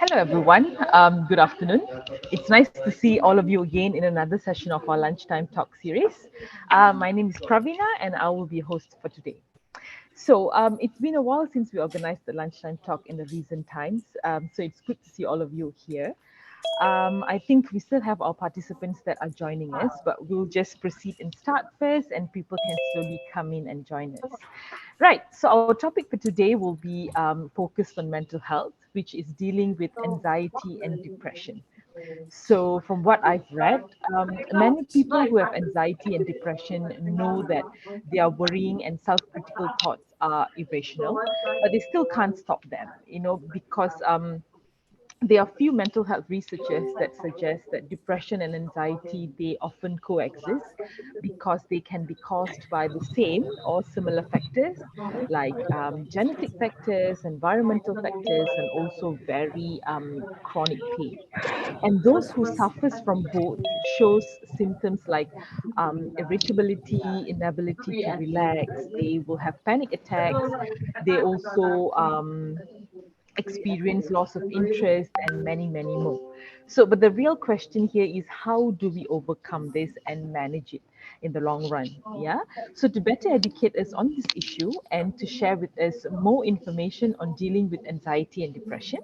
Hello, everyone. Good afternoon. It's nice to see all of you again in another session of our Lunchtime Talk series. My name is Pravina, and I will be your host for today. So it's been a while since we organized the Lunchtime Talk in the recent times. So it's good to see all of you here. I think we still have our participants that are joining us, but we'll just proceed and start first, and people can slowly come in and join us. Right, so our topic for today will be focused on mental health, which is dealing with anxiety and depression. So, from what I've read, many people who have anxiety and depression know that their worrying and self critical thoughts are irrational, but they still can't stop them, because there are few mental health researchers that suggest that depression and anxiety they often coexist because they can be caused by the same or similar factors like genetic factors, environmental factors, and also very chronic pain. And those who suffers from both shows symptoms like irritability, inability to relax. They will have panic attacks. They also experience loss of interest and many, many more. So, but the real question here is how do we overcome this and manage it in the long run? Yeah. So, to better educate us on this issue and to share with us more information on dealing with anxiety and depression,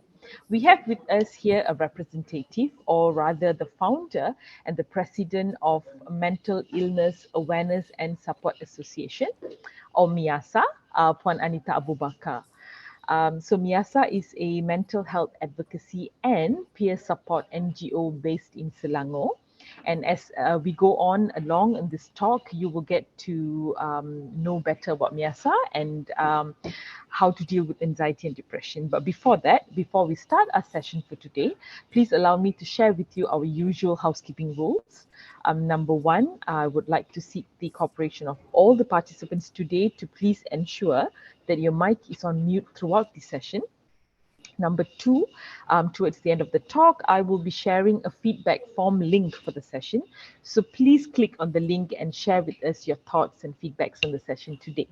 we have with us here a representative, or rather the founder and the president of Mental Illness Awareness and Support Association, or MIASA, Puan Anita Abu Bakar. So MIASA is a mental health advocacy and peer support NGO based in Selangor. And as we go on along in this talk, you will get to know better about MIASA and how to deal with anxiety and depression. But before that, before we start our session for today, please allow me to share with you our usual housekeeping rules. Number one, I would like to seek the cooperation of all the participants today to please ensure that your mic is on mute throughout the session. Number two, towards the end of the talk, I will be sharing a feedback form link for the session. So please click on the link and share with us your thoughts and feedbacks on the session today.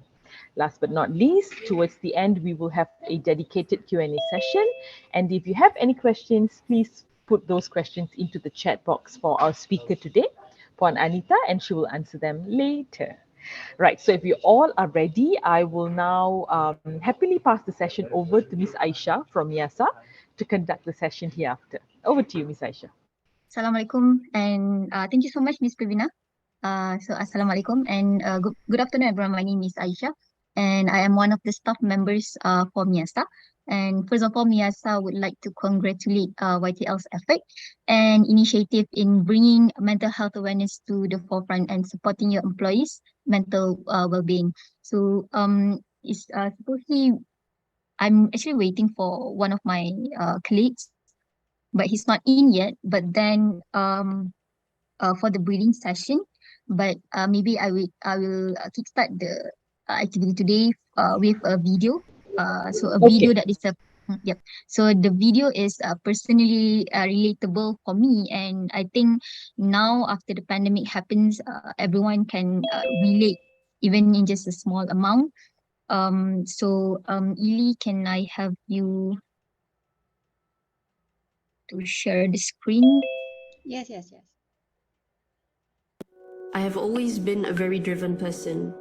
Last but not least, towards the end, we will have a dedicated Q&A session. And if you have any questions, please put those questions into the chat box for our speaker today, Puan Anita, and she will answer them later. Right, so if you all are ready, I will now happily pass the session over to Miss Aisha from MIASA to conduct the session hereafter. Over to you, Miss Aisha. Assalamualaikum, and thank you so much, Miss Pravina. So Assalamualaikum, and good afternoon, everyone. My name is Aisha, and I am one of the staff members for MIASA. And first of all, MIASA would like to congratulate YTL's effort and initiative in bringing mental health awareness to the forefront and supporting your employees' mental well-being. So it's supposedly I'm actually waiting for one of my colleagues, but he's not in yet. But then for the breathing session, but maybe I will kickstart the activity today with a video. So a video that is a yep. So the video is personally relatable for me, and I think now after the pandemic happens, everyone can relate even in just a small amount. Ili, can I have you to share the screen? Yes. I have always been a very driven person.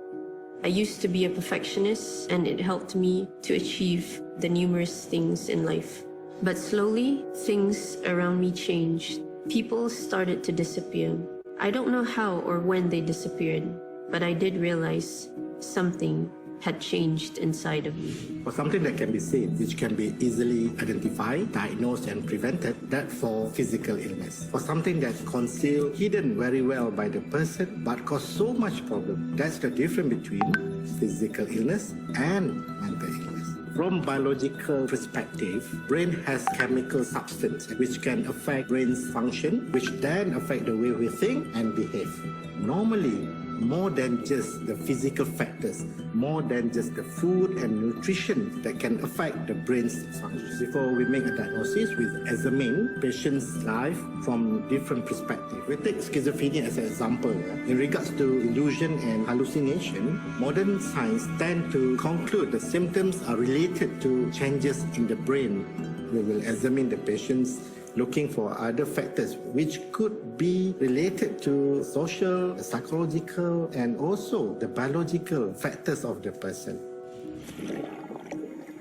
I used to be a perfectionist, and it helped me to achieve the numerous things in life. But slowly, things around me changed. People started to disappear. I don't know how or when they disappeared, but I did realize something had changed inside of me. For something that can be seen, which can be easily identified, diagnosed, and prevented, that for physical illness. For something that's concealed, hidden very well by the person, but cause so much problem. That's the difference between physical illness and mental illness. From biological perspective, brain has chemical substance which can affect brain's function, which then affect the way we think and behave. Normally, more than just the physical factors, more than just the food and nutrition that can affect the brain's function. Before we make a diagnosis, we examine patient's life from different perspectives. We take schizophrenia as an example. In regards to illusion and hallucination, modern science tend to conclude the symptoms are related to changes in the brain. We will examine the patients looking for other factors which could be related to social, psychological, and also the biological factors of the person.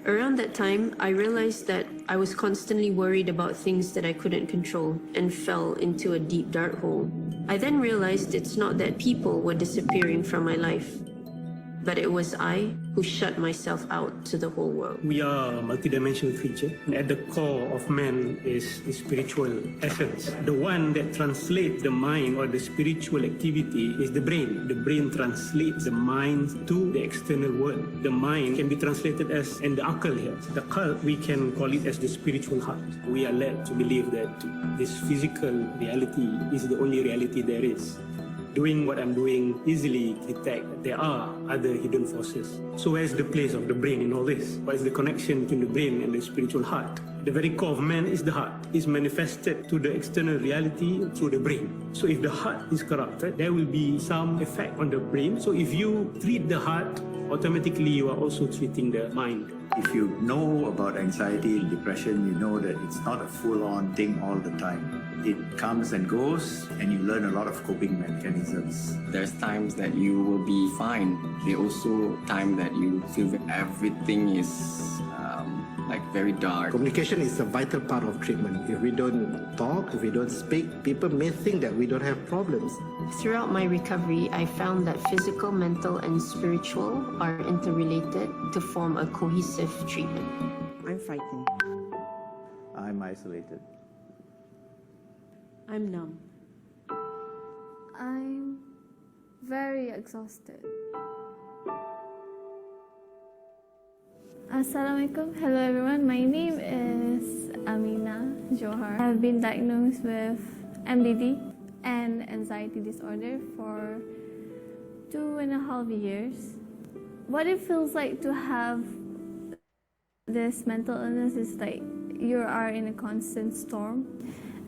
Around that time, I realized that I was constantly worried about things that I couldn't control and fell into a deep dark hole. I then realized it's not that people were disappearing from my life, but it was I who shut myself out to the whole world. We are a multidimensional creature, and at the core of man is the spiritual essence. The one that translates the mind or the spiritual activity is the brain. The brain translates the mind to the external world. The mind can be translated as, and the akal here, the akal, we can call it as the spiritual heart. We are led to believe that this physical reality is the only reality there is. Doing what I'm doing easily detect that there are other hidden forces. So where's the place of the brain in all this? What is the connection between the brain and the spiritual heart? The very core of man is the heart. It's manifested to the external reality through the brain. So if the heart is corrupted, there will be some effect on the brain. So if you treat the heart, automatically you are also treating the mind. If you know about anxiety and depression, you know that it's not a full-on thing all the time. It comes and goes, and you learn a lot of coping mechanisms. There's times that you will be fine. There's also time that you feel that everything is like very dark. Communication is a vital part of treatment. If we don't talk, if we don't speak, people may think that we don't have problems. Throughout my recovery, I found that physical, mental, and spiritual are interrelated to form a cohesive treatment. I'm frightened. I'm isolated. I'm numb. I'm very exhausted. Assalamualaikum. Hello everyone. My name is Amina Johar. I've been diagnosed with MDD and anxiety disorder for 2.5 years. What it feels like to have this mental illness is like you are in a constant storm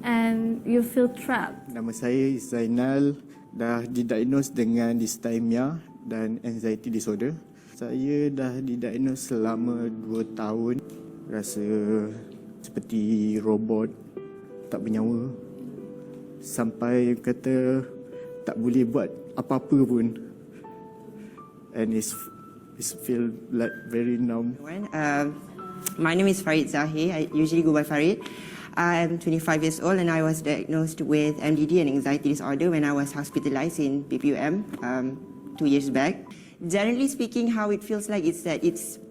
and you feel trapped. Nama saya Zainal, dah didiagnose dengan dysthymia dan anxiety disorder. Saya dah didiagnose selama 2 tahun. Rasa seperti robot, tak bernyawa. Sampai kata tak boleh buat apa-apa pun. And it's feel like very numb. My name is Farid Zahir. I usually go by Farid. I'm 25 years old and I was diagnosed with MDD and anxiety disorder when I was hospitalized in PPUM 2 years back. Generally speaking, how it feels like is that it's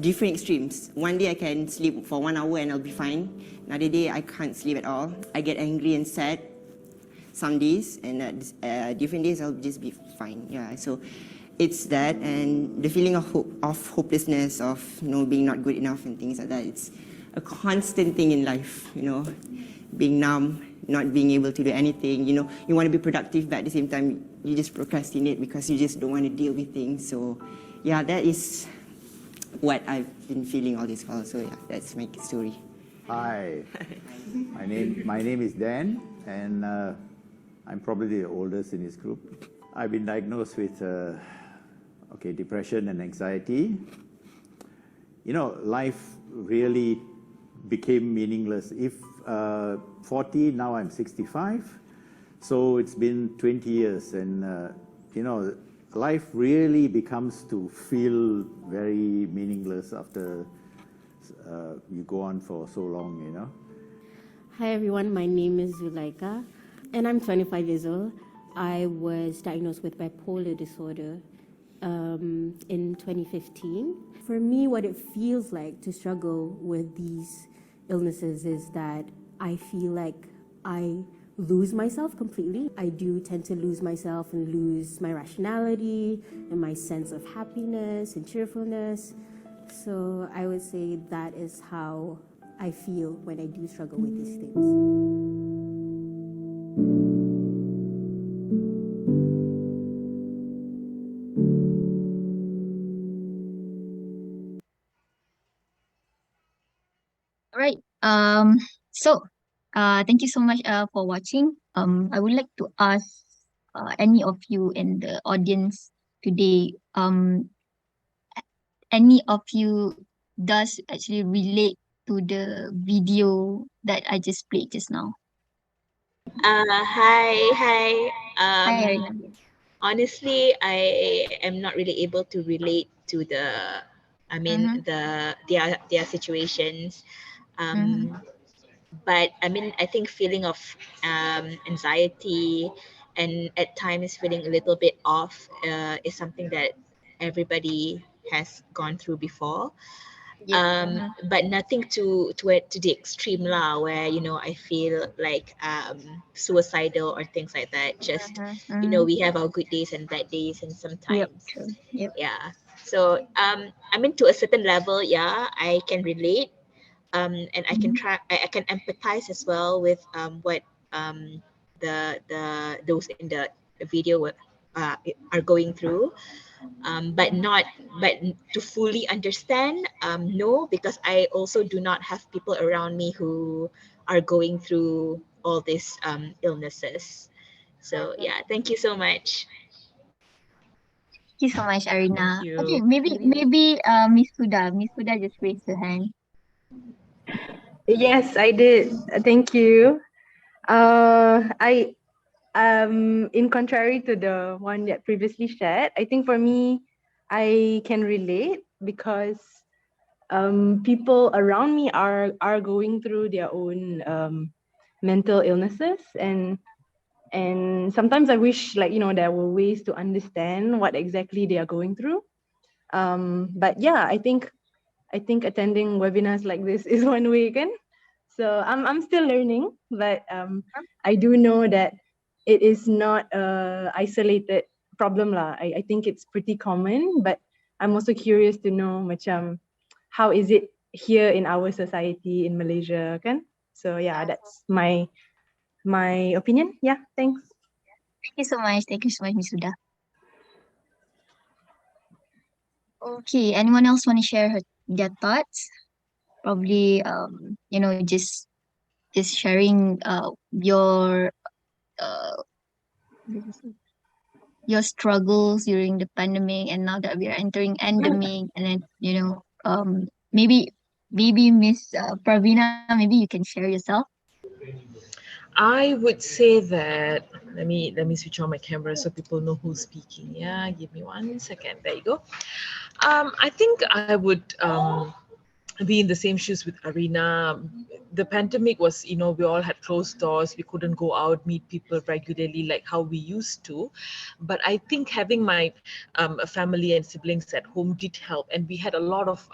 different extremes. One day I can sleep for 1 hour and I'll be fine. Another day I can't sleep at all. I get angry and sad some days, and different days I'll just be fine. Yeah, so it's that, and the feeling of hopelessness, of being not good enough and things like that. It's a constant thing in life, being numb, not being able to do anything. You want to be productive, but at the same time, you just procrastinate because you just don't want to deal with things. So, yeah, that is what I've been feeling all this while. So, yeah, that's my story. Hi, my name is Dan, and I'm probably the oldest in this group. I've been diagnosed with depression and anxiety. Life really became meaningless. If 40, now I'm 65, so it's been 20 years, and life really becomes to feel very meaningless after you go on for so long. Hi everyone, my name is Zulaika and I'm 25 years old. I was diagnosed with bipolar disorder in 2015. For me, what it feels like to struggle with these illnesses is that I feel like I lose myself completely. I do tend to lose myself and lose my rationality and my sense of happiness and cheerfulness. So I would say that is how I feel when I do struggle with these things. Alright. So thank you so much for watching. I would like to ask any of you in the audience today, any of you does actually relate to the video that I just played just now? Hi. Hi, Arina. Honestly, I am not really able to relate to I mean, Mhm. their situations. Um, but I mean, I think feeling of anxiety and at times feeling a little bit off is something that everybody has gone through before. Yep. But nothing to the extreme lah, where I feel like suicidal or things like that. Just we have our good days and bad days, and Yep. sometimes True. Yep. yeah. So I mean, to a certain level, yeah, I can relate, and I can I can empathize as well with what the those in the video are going through, but not but to fully understand, no, because I also do not have people around me who are going through all these illnesses. So yeah, thank you so much. Thank you so much, Arina. Thank Okay, you. maybe Miss Huda just raised her hand. Yes, I did. Thank you. I in contrary to the one that previously shared, I think for me, I can relate because people around me are going through their own mental illnesses, and sometimes I wish, like, there were ways to understand what exactly they are going through. But yeah, I think attending webinars like this is one way, can. So I'm still learning, but I do know that it is not a isolated problem lah. I think it's pretty common, but I'm also curious to know macam how is it here in our society in Malaysia, kan? So yeah, that's my opinion. Yeah, thanks. Thank you so much. Thank you so much, Miss Huda. Okay, anyone else want to share their thoughts? Probably just sharing uh your struggles during the pandemic, and now that we are entering endemic, and then maybe Miss Pravina, maybe you can share yourself. I would say that let me switch on my camera so people know who's speaking. Yeah, give me 1 second. There you go. I think I would be in the same shoes with Arena. The pandemic was, we all had closed doors. We couldn't go out, meet people regularly like how we used to. But I think having my family and siblings at home did help. And we had a lot of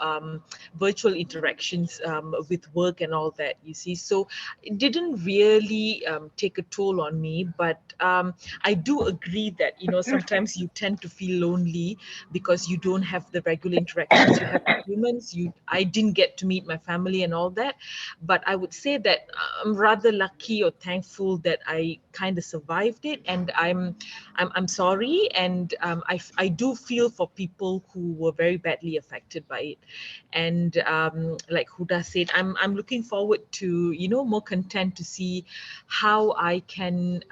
virtual interactions with work and all that, you see. So it didn't really take a toll on me. But I do agree that, sometimes you tend to feel lonely because you don't have the regular interactions you have with humans. I didn't get to meet my family and all that, but I would say that I'm rather lucky or thankful that I kind of survived it, and I'm sorry, and I do feel for people who were very badly affected by it, and like Huda said, I'm looking forward to more content to see how I can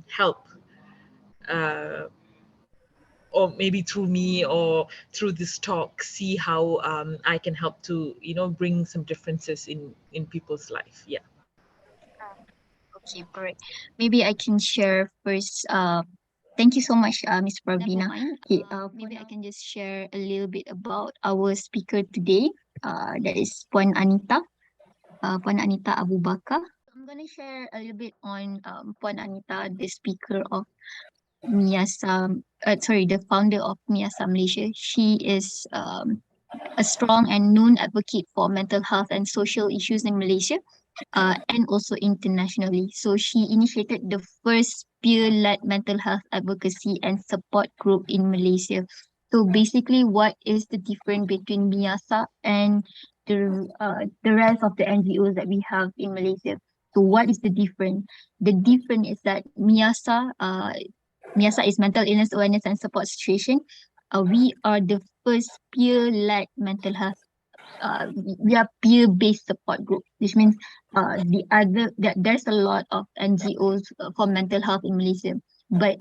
help. Or maybe through me or through this talk, see how I can help to bring some differences in people's life. Yeah. Okay, correct. Maybe I can share first. Thank you so much, Miss Pravina. Okay, maybe I can just share a little bit about our speaker today. That is Puan Anita. Puan Anita Abu Bakar. I'm gonna share a little bit on Puan Anita, the speaker of MIASA. The founder of MIASA Malaysia. She is a strong and known advocate for mental health and social issues in Malaysia, and also internationally. So she initiated the first peer-led mental health advocacy and support group in Malaysia. So basically, what is the difference between MIASA and the rest of the NGOs that we have in Malaysia? So what is the difference? The difference is that MIASA is Mental Illness Awareness and Support Association. We are the first peer-led mental health we are peer-based support group, which means there's a lot of NGOs for mental health in Malaysia, but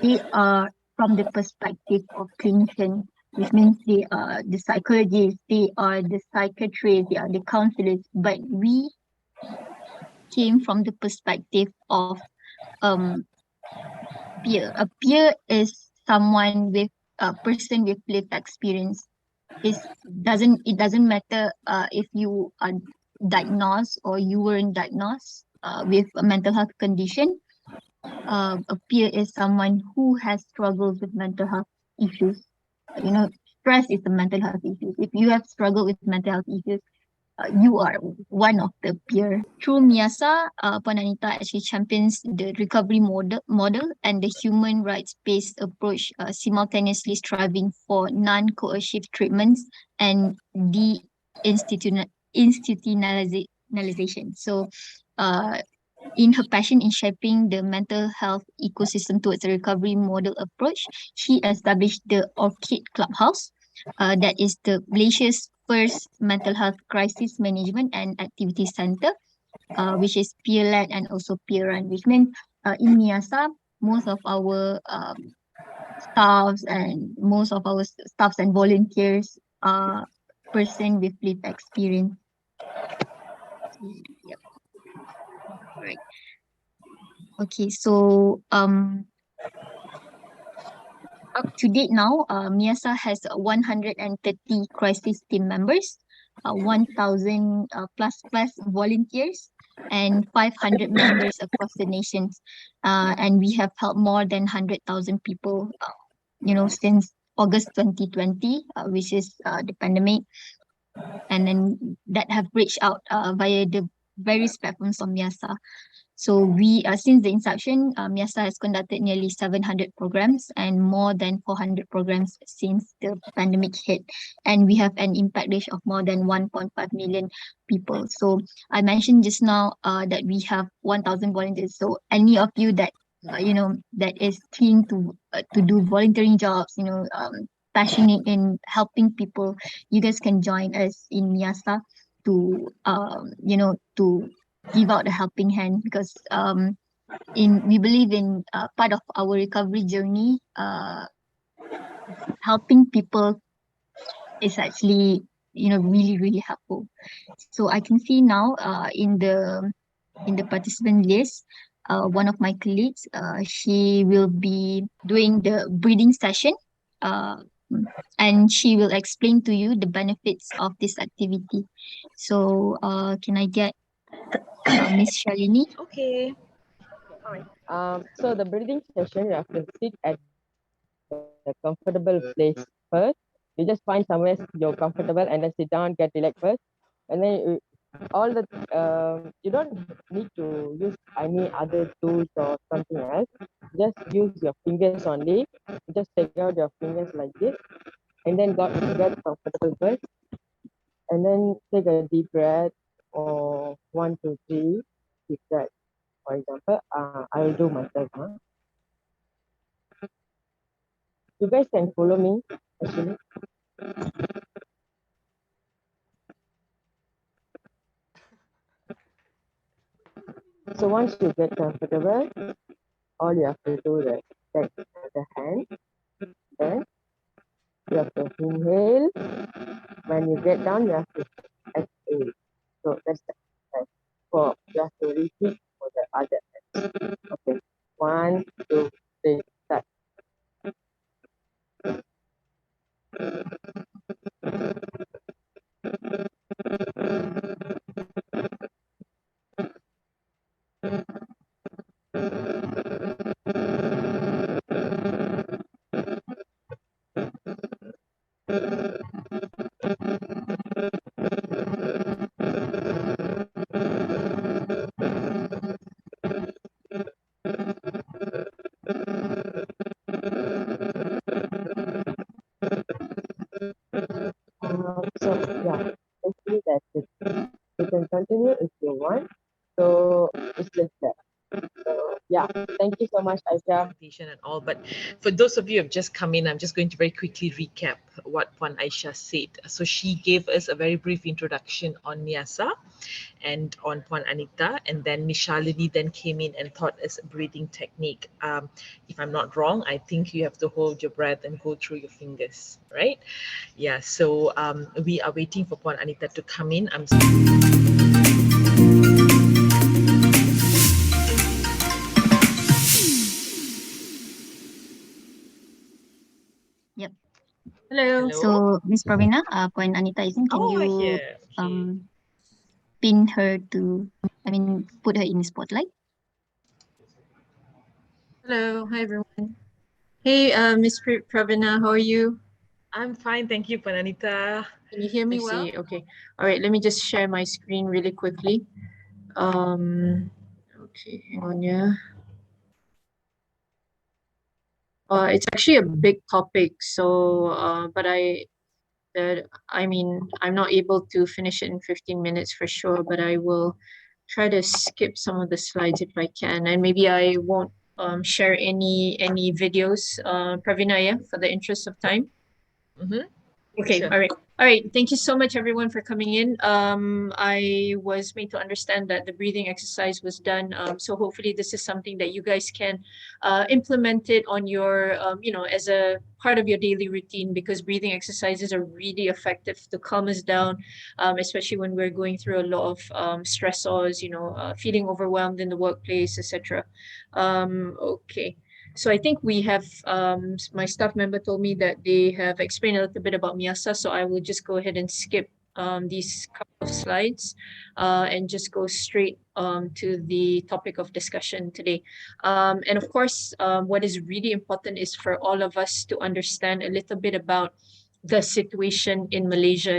they are from the perspective of clinicians, which means they are the psychologists, they are the psychiatrists, they are the counselors, but we came from the perspective of peer. A peer is someone with a person with lived experience. It doesn't matter if you are diagnosed or you weren't diagnosed with a mental health condition. A peer is someone who has struggled with mental health issues. Stress is a mental health issue. If you have struggled with mental health issues, you are one of the peer. Through MIASA, Puan Anita actually champions the recovery model and the human rights-based approach, simultaneously striving for non-coercive treatments and institutionalization. So, in her passion in shaping the mental health ecosystem towards a recovery model approach, she established the Orchid Clubhouse, that is the Malaysia's first mental health crisis management and activity center, which is peer-led and also peer-run, which means in MIASA, most of our staffs and volunteers are person with lived experience. Yep. Right. Okay, so up to date now, MIASA has 130 crisis team members, 1,000 plus volunteers, and 500 members across the nations. And we have helped more than 100,000 people, since August 2020, which is the pandemic. And then that have reached out via the various platforms of MIASA. So we, since the inception, MIASA has conducted nearly 700 programs and more than 400 programs since the pandemic hit. And we have an impact reach of more than 1.5 million people. So I mentioned just now that we have 1,000 volunteers. So any of you that, that is keen to do volunteering jobs, passionate in helping people, you guys can join us in MIASA to, to give out a helping hand, because we believe in part of our recovery journey, helping people is actually really helpful. So I can see now in the participant list, one of my colleagues, she will be doing the breathing session, and she will explain to you the benefits of this activity. So can I get Miss Shalini? Okay. All right. So the breathing session, you have to sit at the comfortable place first. You just find somewhere you're comfortable and then sit down, get relaxed first, and then you don't need to use any other tools or something else. Just use your fingers only. Just take out your fingers like this, and then get comfortable first, and then take a deep breath, or 1, 2, 3 deep breath. For example, I will do myself. You guys can follow me, actually. So once you get comfortable, all you have to do is take the hand, then you have to inhale. When you get down, you have to exhale. So that's the exercise. You have to repeat for the other hand. Okay, 1, 2, 3, start. So yeah, basically that's it. You can continue if you want. So it's just that. So yeah, thank you so much, Aisha. And all. But for those of you who have just come in, I'm just going to very quickly recap what Puan Aisha said. So she gave us a very brief introduction on MIASA and on Puan Anita, and then Miss Shalini then came in and taught us a breathing technique. If I'm not wrong, I think you have to hold your breath and go through your fingers, right? Yeah, so we are waiting for Puan Anita to come in. Yep. Hello. So, Miss Pravina, Puan Anita is in. Can you pin her to, put her in the spotlight? Hello, hi everyone. Hey, Miss Pravina, how are you? I'm fine, thank you, Puan Anita. Can you hear me well? Okay. All right, let me just share my screen really quickly. Okay, hang on, yeah. It's actually a big topic, so but I'm not able to finish it in 15 minutes for sure, but I will try to skip some of the slides if I can, and maybe I won't share any videos, Pravina, yeah, for the interest of time. Okay, Sure. all right. All right, thank you so much everyone for coming in. I was made to understand that the breathing exercise was done. So hopefully this is something that you guys can implement it on your, as a part of your daily routine, because breathing exercises are really effective to calm us down, especially when we're going through a lot of stressors, feeling overwhelmed in the workplace, etc. Okay. So I think we have, my staff member told me that they have explained a little bit about MIASA, so I will just go ahead and skip these couple of slides and just go straight to the topic of discussion today. And of course, what is really important is for all of us to understand a little bit about the situation in Malaysia,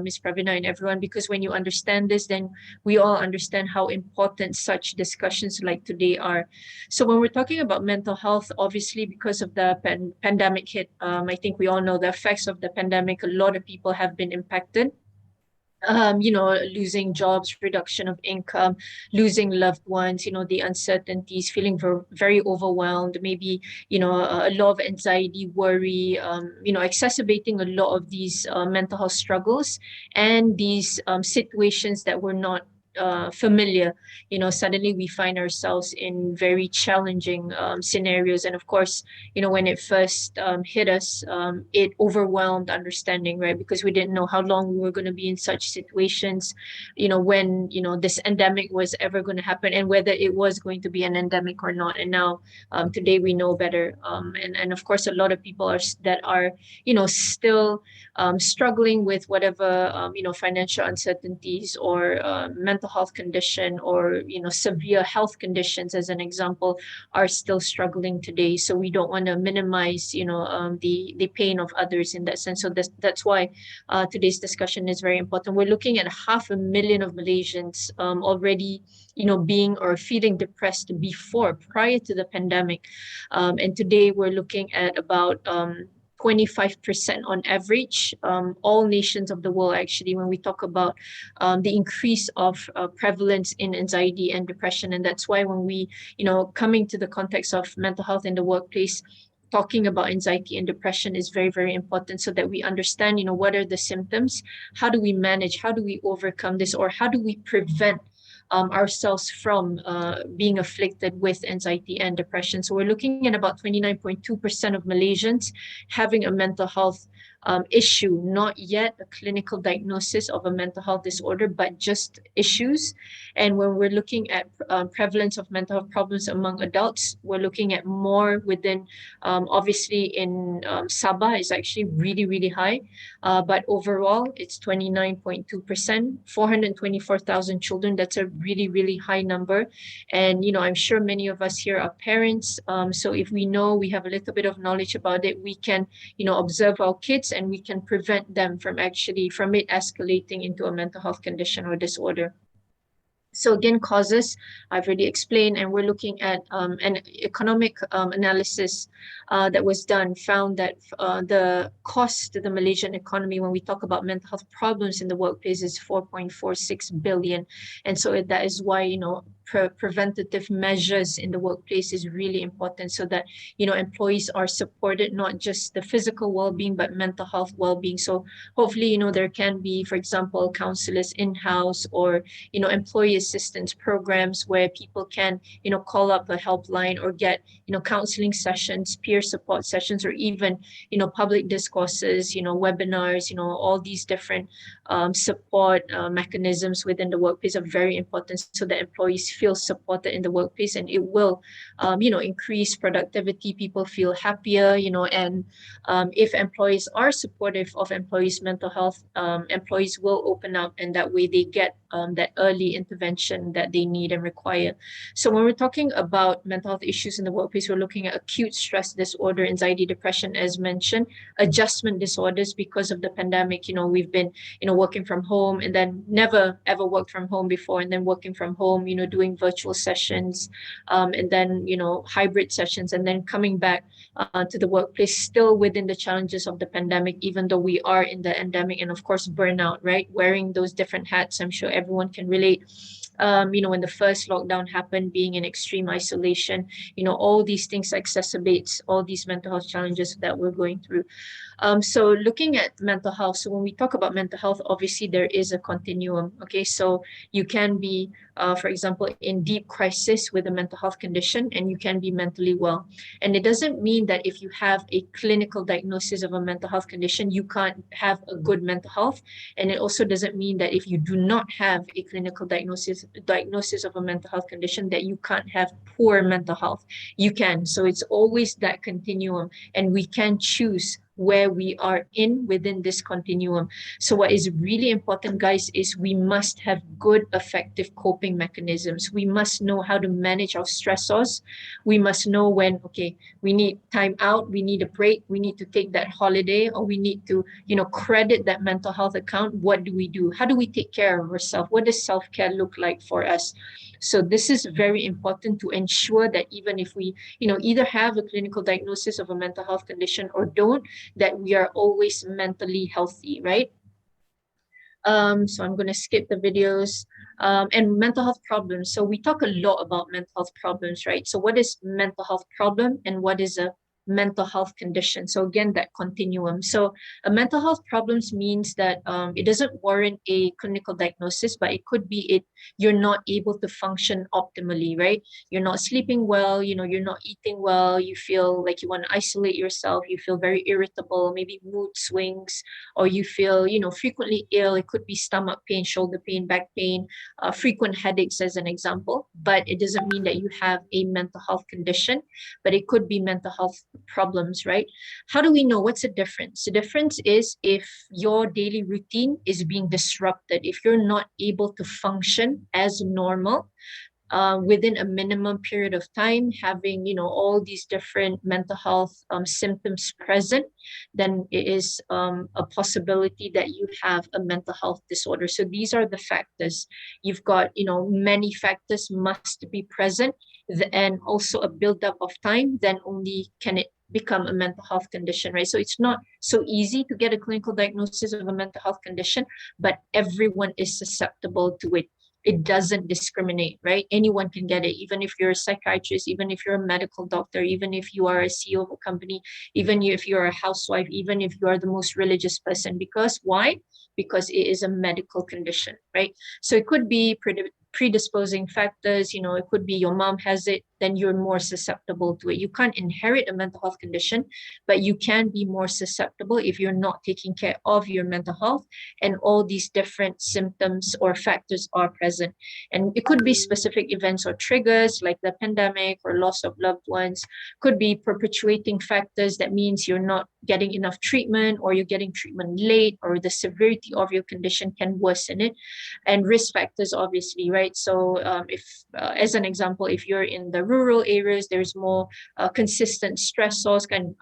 Ms. Pravina and everyone, because when you understand this, then we all understand how important such discussions like today are. So when we're talking about mental health, obviously because of the pandemic hit, I think we all know the effects of the pandemic. A lot of people have been impacted. Losing jobs, reduction of income, losing loved ones, the uncertainties, feeling very overwhelmed, maybe, a lot of anxiety, worry, exacerbating a lot of these mental health struggles and these situations that were not familiar. Suddenly we find ourselves in very challenging scenarios. And of course, when it first hit us, it overwhelmed understanding, right? Because we didn't know how long we were going to be in such situations, when, this endemic was ever going to happen and whether it was going to be an endemic or not. And now today we know better. And of course, a lot of people are still struggling with whatever, financial uncertainties or mental health condition or, severe health conditions, as an example, are still struggling today. So we don't want to minimize, the pain of others in that sense. So that's why today's discussion is very important. We're looking at 500,000 of Malaysians already, being or feeling depressed prior to the pandemic. And today we're looking at about 25% on average. All nations of the world, actually, when we talk about the increase of prevalence in anxiety and depression. And that's why when we, coming to the context of mental health in the workplace, talking about anxiety and depression is very, very important so that we understand, what are the symptoms, how do we manage, how do we overcome this, or how do we prevent ourselves from being afflicted with anxiety and depression. So we're looking at about 29.2% of Malaysians having a mental health issue, not yet a clinical diagnosis of a mental health disorder, but just issues. And when we're looking at prevalence of mental health problems among adults, we're looking at more within, obviously in Sabah is actually really, really high. But overall, it's 29.2%, 424,000 children. That's a really, really high number. And, I'm sure many of us here are parents. So if we know, we have a little bit of knowledge about it, we can, observe our kids and we can prevent them from it escalating into a mental health condition or disorder. So again, causes I've already explained, and we're looking at an economic analysis that was done found that the cost to the Malaysian economy when we talk about mental health problems in the workplace is 4.46 billion. And so that is why, preventative measures in the workplace is really important, so that, employees are supported, not just the physical well-being, but mental health well-being. So hopefully, there can be, for example, counselors in-house, or, employee assistance programs where people can, call up a helpline or get, counseling sessions, peer support sessions, or even, public discourses, webinars, all these different support mechanisms within the workplace are very important, so that employees feel supported in the workplace, and it will, increase productivity. People feel happier, and if employees are supportive of employees' mental health, employees will open up, and that way they get that early intervention that they need and require. So when we're talking about mental health issues in the workplace, we're looking at acute stress disorder, anxiety, depression, as mentioned, adjustment disorders because of the pandemic. We've been, working from home, and then never ever worked from home before, and then working from home, doing virtual sessions, and then, hybrid sessions, and then coming back to the workplace still within the challenges of the pandemic, even though we are in the endemic, and of course burnout, right? Wearing those different hats, I'm sure everyone can relate. When the first lockdown happened, being in extreme isolation, all these things exacerbates all these mental health challenges that we're going through. So looking at mental health, so when we talk about mental health, obviously there is a continuum. Okay, so you can be, for example, in deep crisis with a mental health condition, and you can be mentally well. And it doesn't mean that if you have a clinical diagnosis of a mental health condition, you can't have a good mental health. And it also doesn't mean that if you do not have a clinical diagnosis of a mental health condition, that you can't have poor mental health. You can. So it's always that continuum, and we can choose where we are within this continuum. So what is really important, guys, is we must have good, effective coping mechanisms. We must know how to manage our stressors. We must know when, okay, we need time out, we need a break, we need to take that holiday, or we need to, credit that mental health account. What do we do? How do we take care of ourselves? What does self-care look like for us? So this is very important to ensure that even if we, either have a clinical diagnosis of a mental health condition or don't, that we are always mentally healthy, right? So I'm going to skip the videos. And mental health problems. So we talk a lot about mental health problems, right? So what is mental health problem, and what is a mental health condition? So again, that continuum. So a mental health problems means that it doesn't warrant a clinical diagnosis, but it could be you're not able to function optimally, right? You're not sleeping well, you're not eating well, you feel like you want to isolate yourself, you feel very irritable, maybe mood swings, or you feel, frequently ill. It could be stomach pain, shoulder pain, back pain, frequent headaches as an example. But it doesn't mean that you have a mental health condition, but it could be mental health problems, right? How do we know? What's the difference? The difference is if your daily routine is being disrupted, if you're not able to function as normal within a minimum period of time, having, all these different mental health symptoms present, then it is a possibility that you have a mental health disorder. So these are the factors. You've got, many factors must be present, and also a buildup of time, then only can it become a mental health condition, right? So it's not so easy to get a clinical diagnosis of a mental health condition, but everyone is susceptible to it. It doesn't discriminate, right? Anyone can get it, even if you're a psychiatrist, even if you're a medical doctor, even if you are a CEO of a company, even if you're a housewife, even if you are the most religious person. Because why? Because it is a medical condition, right? So it could be predisposing factors, it could be your mom has it, then you're more susceptible to it. You can't inherit a mental health condition, but you can be more susceptible if you're not taking care of your mental health, and all these different symptoms or factors are present. And it could be specific events or triggers like the pandemic or loss of loved ones, could be perpetuating factors, that means you're not getting enough treatment, or you're getting treatment late, or the severity of your condition can worsen it. And risk factors, obviously, right? So if as an example, if you're in the rural areas, there's more consistent stressors, kan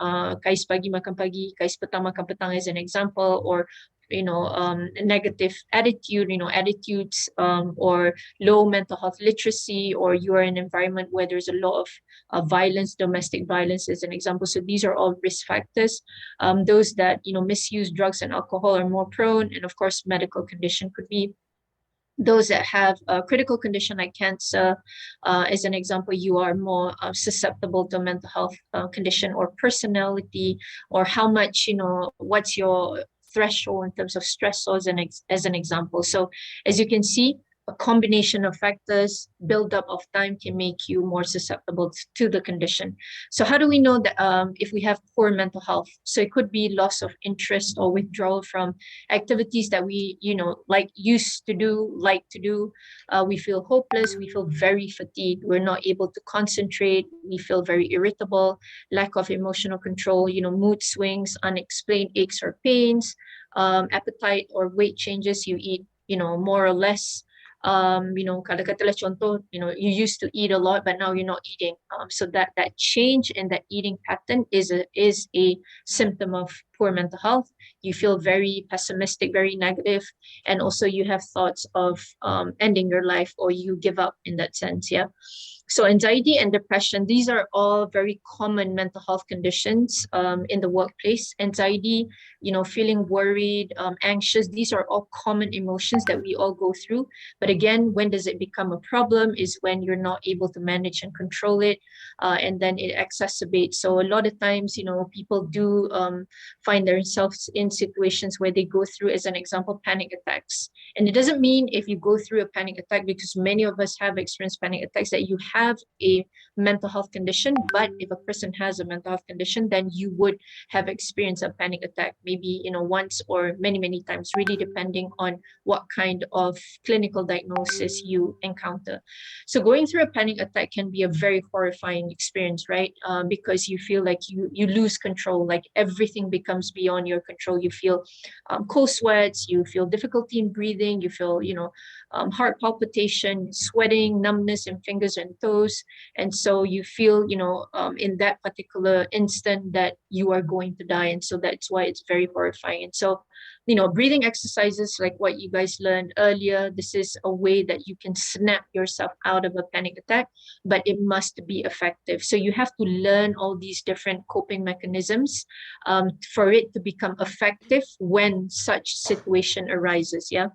kais pagi makan pagi, kais petang makan petang, as an example, or negative attitudes, or low mental health literacy, or you are in an environment where there's a lot of violence, domestic violence as an example. So these are all risk factors. Those that misuse drugs and alcohol are more prone, and of course medical condition could be those that have a critical condition like cancer, as an example, you are more susceptible to mental health condition, or personality, or how much, what's your threshold in terms of stressors, as an example. So as you can see, a combination of factors, build-up of time can make you more susceptible to the condition. So how do we know that if we have poor mental health? So it could be loss of interest or withdrawal from activities that we, used to do. We feel hopeless. We feel very fatigued. We're not able to concentrate. We feel very irritable, lack of emotional control, mood swings, unexplained aches or pains, appetite or weight changes. You eat, more or less. Kalau katalah contoh, you used to eat a lot, but now you're not eating. So that change in that eating pattern is a symptom of poor mental health. You feel very pessimistic, very negative, and also you have thoughts of ending your life, or you give up in that sense. Yeah. So anxiety and depression, these are all very common mental health conditions in the workplace. Anxiety, feeling worried, anxious, these are all common emotions that we all go through. But again, when does it become a problem is when you're not able to manage and control it, and then it exacerbates. So a lot of times, people do find themselves in situations where they go through, as an example, panic attacks. And it doesn't mean if you go through a panic attack, because many of us have experienced panic attacks, that you have a mental health condition. But if a person has a mental health condition, then you would have experienced a panic attack, maybe once or many times, really depending on what kind of clinical diagnosis you encounter. So going through a panic attack can be a very horrifying experience, right? Because you feel like you lose control, like everything becomes beyond your control. You feel cold sweats, you feel difficulty in breathing, you feel heart palpitation, sweating, numbness in fingers and toes. And so you feel, in that particular instant that you are going to die. And so that's why it's very horrifying. And so, breathing exercises like what you guys learned earlier, this is a way that you can snap yourself out of a panic attack, but it must be effective. So you have to learn all these different coping mechanisms for it to become effective when such situation arises. Yeah.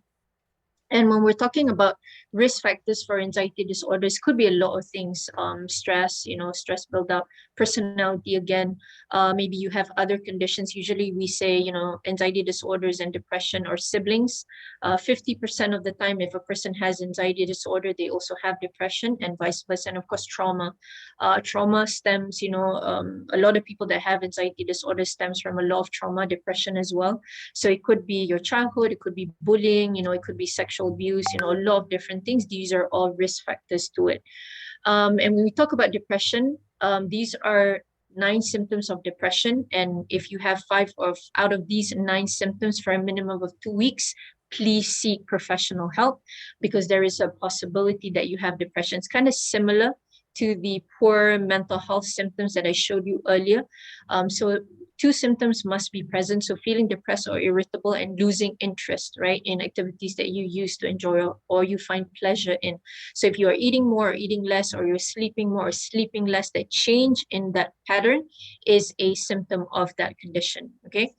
And when we're talking about risk factors for anxiety disorders, could be a lot of things. Stress, stress buildup, personality again. Maybe you have other conditions. Usually we say, anxiety disorders and depression are siblings. 50% of the time, if a person has anxiety disorder, they also have depression, and vice versa. And of course, trauma. Trauma stems, a lot of people that have anxiety disorder stems from a lot of trauma, depression as well. So it could be your childhood, it could be bullying, it could be sexual abuse, a lot of different things. These are all risk factors to it. And when we talk about depression, these are 9 symptoms of depression. And if you have 5 out of these 9 symptoms for a minimum of 2 weeks, please seek professional help, because there is a possibility that you have depression. It's kind of similar to the poor mental health symptoms that I showed you earlier. So 2 symptoms must be present. So feeling depressed or irritable, and losing interest, right, in activities that you used to enjoy or you find pleasure in. So if you are eating more or eating less, or you're sleeping more or sleeping less, that change in that pattern is a symptom of that condition, okay?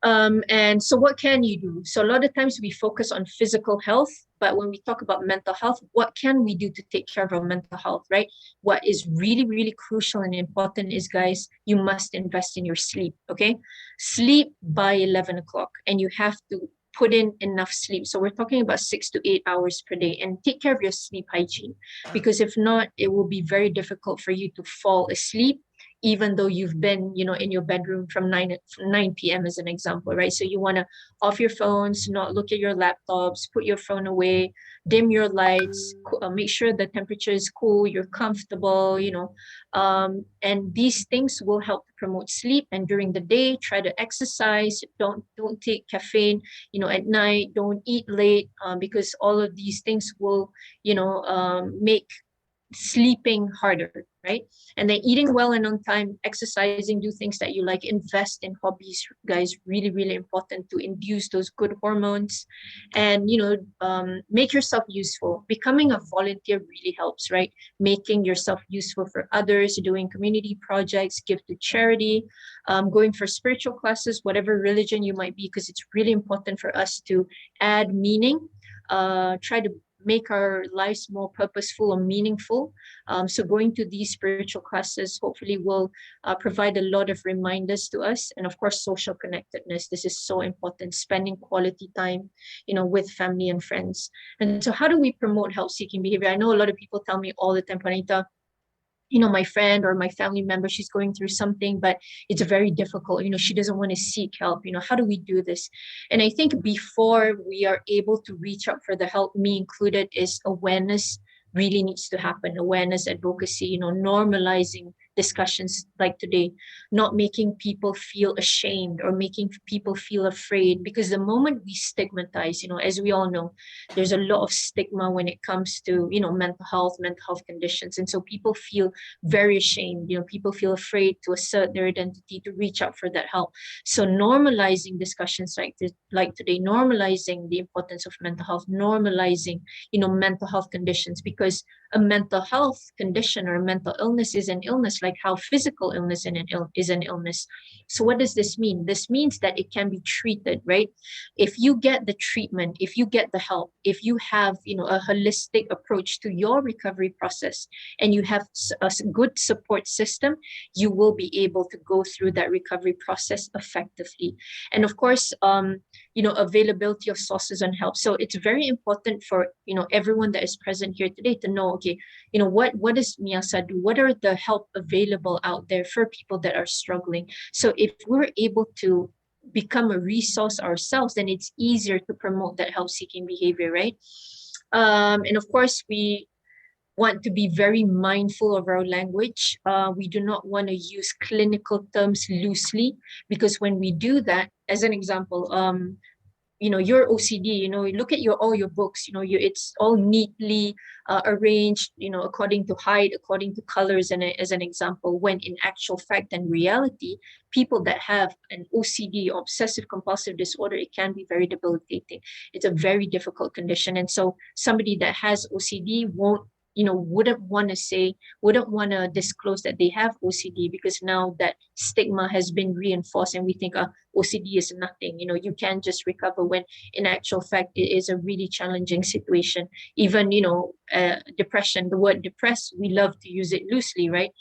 And so what can you do? So a lot of times we focus on physical health, but when we talk about mental health, what can we do to take care of our mental health, right? What is really, really crucial and important is, guys, you must invest in your sleep, okay? Sleep by 11 o'clock, and you have to put in enough sleep. So we're talking about 6 to 8 hours per day, and take care of your sleep hygiene, because if not, it will be very difficult for you to fall asleep, even though you've been, in your bedroom from 9 p.m. as an example, right? So you want to off your phones, not look at your laptops, put your phone away, dim your lights, make sure the temperature is cool, you're comfortable, and these things will help promote sleep. And during the day, try to exercise, don't take caffeine, at night, don't eat late, because all of these things will, make sleeping harder, right? And then eating well and on time, exercising, do things that you like, invest in hobbies, guys, really, really important to induce those good hormones. And, make yourself useful. Becoming a volunteer really helps, right? Making yourself useful for others, doing community projects, give to charity, going for spiritual classes, whatever religion you might be, because it's really important for us to add meaning, try to make our lives more purposeful or meaningful. So going to these spiritual classes hopefully will provide a lot of reminders to us. And of course, social connectedness. This is so important, spending quality time, with family and friends. And so how do we promote help-seeking behavior? I know a lot of people tell me all the time, Anita, my friend or my family member, she's going through something, but it's very difficult. She doesn't want to seek help. How do we do this? And I think before we are able to reach out for the help, me included, is awareness really needs to happen. Awareness, advocacy, normalizing discussions like today, not making people feel ashamed or making people feel afraid, because the moment we stigmatize, as we all know, there's a lot of stigma when it comes to, mental health conditions. And so people feel very ashamed, people feel afraid to assert their identity, to reach out for that help. So normalizing discussions like this, like today, normalizing the importance of mental health, normalizing, mental health conditions, because a mental health condition or a mental illness is an illness, like how physical illness is an illness. So what does this mean? This means that it can be treated, right? If you get the treatment, if you get the help, if you have, a holistic approach to your recovery process, and you have a good support system, you will be able to go through that recovery process effectively. And of course, availability of sources on help. So it's very important for, everyone that is present here today to know, okay, what does MIASA do? What are the help available out there for people that are struggling? So if we're able to become a resource ourselves, then it's easier to promote that help-seeking behavior, right? And of course, we want to be very mindful of our language. We do not want to use clinical terms loosely, because when we do that, as an example, your OCD, look at all your books, it's all neatly arranged, according to height, according to colors, and as an example, when in actual fact and reality, people that have an OCD, obsessive compulsive disorder, it can be very debilitating. It's a very difficult condition. And so somebody that has OCD wouldn't want to disclose that they have OCD, because now that stigma has been reinforced and we think OCD is nothing, you can just recover, when in actual fact, it is a really challenging situation. Even, depression, the word depressed, we love to use it loosely, right?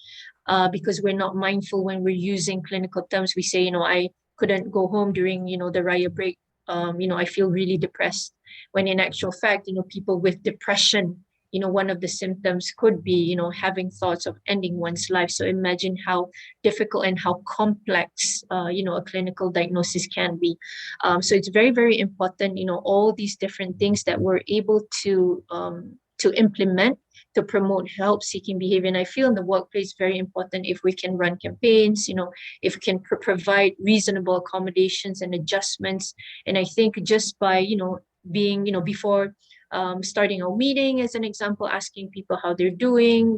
Because we're not mindful when we're using clinical terms. We say, I couldn't go home during, the Raya break. I feel really depressed. When in actual fact, people with depression, one of the symptoms could be, having thoughts of ending one's life. So imagine how difficult and how complex, a clinical diagnosis can be. So it's very, very important, all these different things that we're able to implement to promote help-seeking behavior. And I feel in the workplace very important if we can run campaigns, if we can provide reasonable accommodations and adjustments. And I think just by, being, before starting a meeting, as an example, asking people how they're doing,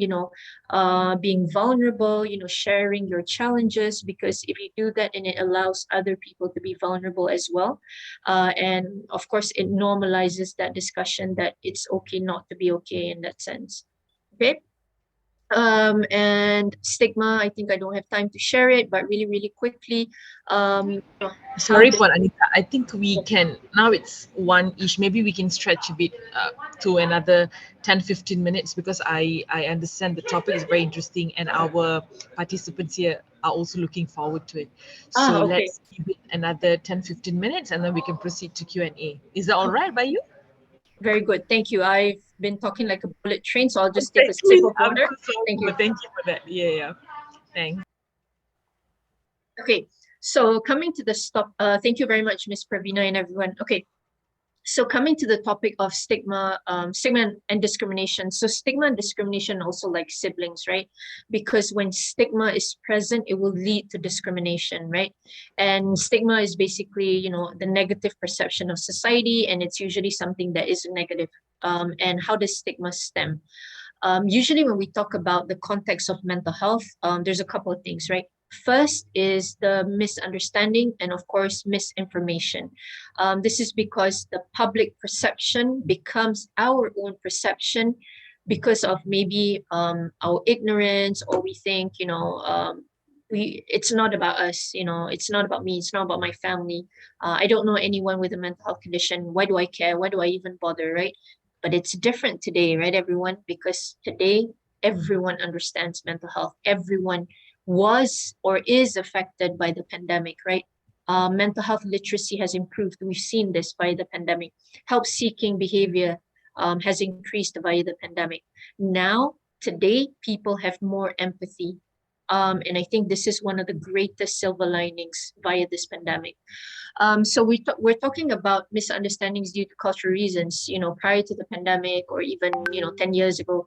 being vulnerable, sharing your challenges, because if you do that, and it allows other people to be vulnerable as well. And of course, it normalizes that discussion that it's okay not to be okay in that sense. Okay. And stigma, I think I don't have time to share it, but really, really quickly. Sorry, Puan Anita. I think we can, now it's 1-ish, maybe we can stretch a bit to another 10-15 minutes, because I understand the topic is very interesting and our participants here are also looking forward to it. So okay. Let's give it another 10-15 minutes and then we can proceed to Q&A. Is that all right by you? Very good. Thank you. I've been talking like a bullet train, so I'll just take a sip of water. Thank you. Thank you for that. Yeah. Thanks. Okay. So coming to the stop, thank you very much, Ms. Pravina and everyone. Okay. So coming to the topic of stigma and discrimination. So stigma and discrimination also like siblings, right? Because when stigma is present, it will lead to discrimination, right? And stigma is basically, the negative perception of society, and it's usually something that is negative. And how does stigma stem? Usually when we talk about the context of mental health, there's a couple of things, right? First is the misunderstanding and of course misinformation. This is because the public perception becomes our own perception because of maybe our ignorance, or we think, it's not about us, it's not about me, it's not about my family. I don't know anyone with a mental health condition. Why do I care? Why do I even bother, right? But it's different today, right, everyone? Because today, everyone understands mental health. Everyone was or is affected by the pandemic, right? Mental health literacy has improved. We've seen this by the pandemic. Help-seeking behavior has increased by the pandemic. Now, today, people have more empathy. And I think this is one of the greatest silver linings via this pandemic. So we're talking about misunderstandings due to cultural reasons. Prior to the pandemic, or even 10 years ago,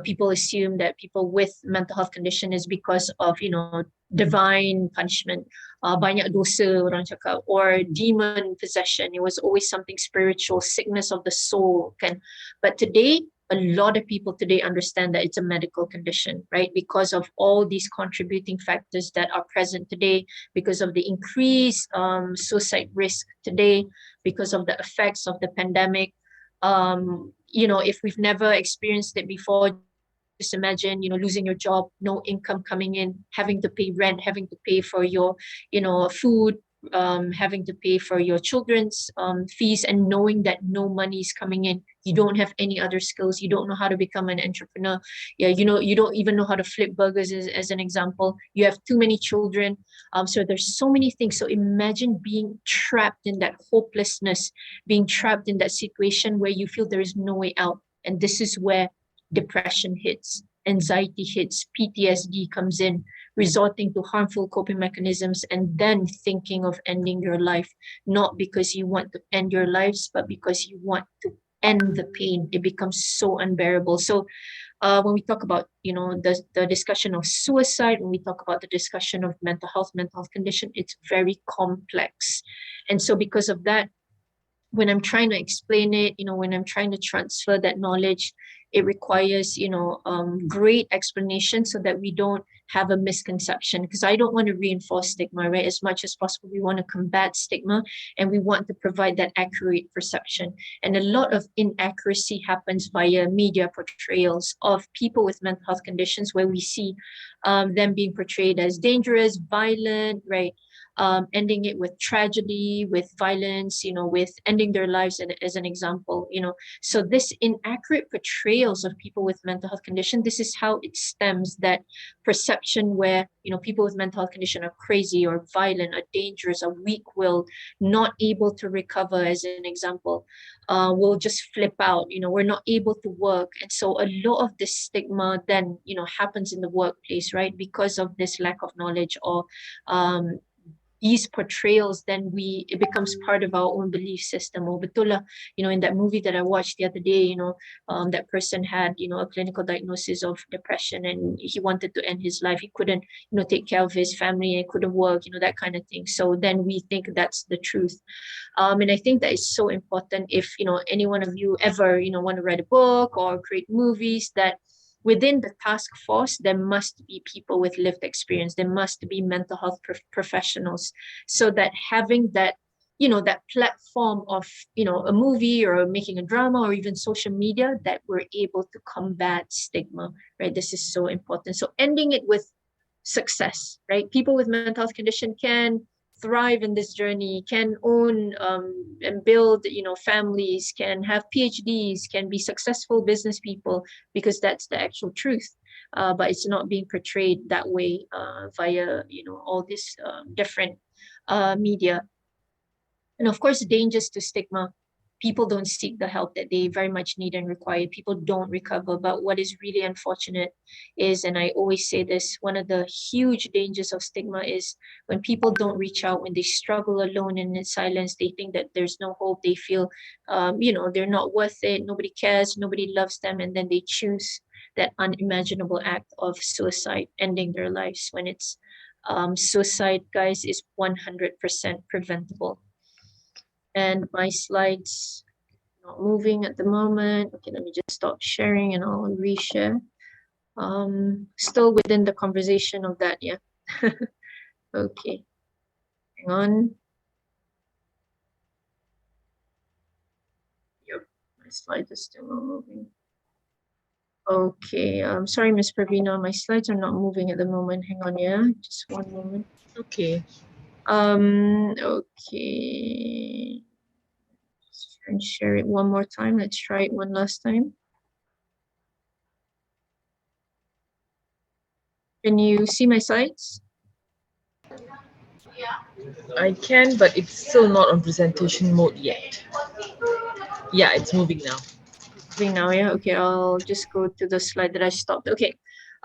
people assume that people with mental health condition is because of divine punishment, banyak dosa orang cakap, or demon possession. It was always something spiritual, sickness of the soul, kan. But today, a lot of people today understand that it's a medical condition, right? Because of all these contributing factors that are present today, because of the increased suicide risk today, because of the effects of the pandemic. If we've never experienced it before, just imagine, losing your job, no income coming in, having to pay rent, having to pay for your, food, having to pay for your children's fees, and knowing that no money is coming in. You don't have any other skills. You don't know how to become an entrepreneur. Yeah, you don't even know how to flip burgers as an example. You have too many children. So there's so many things. So imagine being trapped in that hopelessness, being trapped in that situation where you feel there is no way out. And this is where depression hits, anxiety hits, PTSD comes in, resorting to harmful coping mechanisms, and then thinking of ending your life, not because you want to end your lives, but because you want to end the pain. It becomes so unbearable. So when we talk about, the discussion of suicide, when we talk about the discussion of mental health condition, it's very complex. And so because of that, when I'm trying to explain it, when I'm trying to transfer that knowledge, it requires, great explanation so that we don't have a misconception, because I don't want to reinforce stigma, right? As much as possible, we want to combat stigma, and we want to provide that accurate perception. And a lot of inaccuracy happens via media portrayals of people with mental health conditions, where we see them being portrayed as dangerous, violent, right? Ending it with tragedy, with violence, with ending their lives as an example, So this inaccurate portrayals of people with mental health condition, this is how it stems that perception where, people with mental health condition are crazy or violent or dangerous or weak-willed, not able to recover, as an example. Will just flip out, we're not able to work. And so a lot of this stigma then, happens in the workplace, right? Because of this lack of knowledge, or these portrayals, then it becomes part of our own belief system. Oh, betul lah, in that movie that I watched the other day, that person had, a clinical diagnosis of depression, and he wanted to end his life. He couldn't, take care of his family, and couldn't work, that kind of thing. So then we think that's the truth. And I think that is so important. If, any one of you ever, want to write a book or create movies, that within the task force, there must be people with lived experience. There must be mental health professionals, so that having that, that platform of, a movie or making a drama or even social media, that we're able to combat stigma, right? This is so important. So ending it with success, right? People with mental health condition can thrive in this journey, can own and build, families, can have PhDs, can be successful business people, because that's the actual truth. But it's not being portrayed that way via, all this different media. And of course, dangers to stigma. People don't seek the help that they very much need and require. People don't recover. But what is really unfortunate is, and I always say this, one of the huge dangers of stigma is when people don't reach out, when they struggle alone and in silence, they think that there's no hope. They feel, they're not worth it. Nobody cares. Nobody loves them. And then they choose that unimaginable act of suicide, ending their lives, when it's suicide, guys, is 100% preventable. And my slides Not moving at the moment. Okay, let me just stop sharing and I'll reshare. Still within the conversation of that, yeah. Okay, hang on. Yep, my slides are still not moving. Okay, sorry, Miss Pravina, my slides are not moving at the moment. Hang on, yeah, just one moment. Okay. Okay. Let's try and share it one more time. Let's try it one last time. Can you see my slides? I can, but it's still not on presentation mode yet. Yeah, it's moving now. Moving now, yeah. Okay, I'll just go to the slide that I stopped. Okay.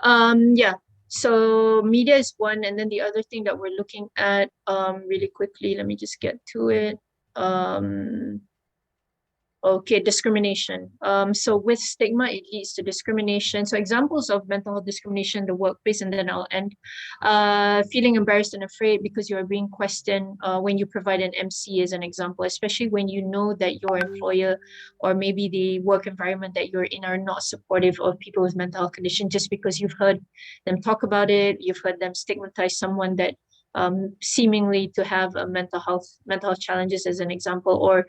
Yeah. So media is one, and then the other thing that we're looking at really quickly, let me just get to it. Okay, discrimination. So with stigma, it leads to discrimination. So examples of mental health discrimination in the workplace, and then I'll end. Feeling embarrassed and afraid because you are being questioned when you provide an MC as an example, especially when you know that your employer or maybe the work environment that you're in are not supportive of people with mental health condition just because you've heard them talk about it, you've heard them stigmatize someone that seemingly to have a mental health challenges as an example, or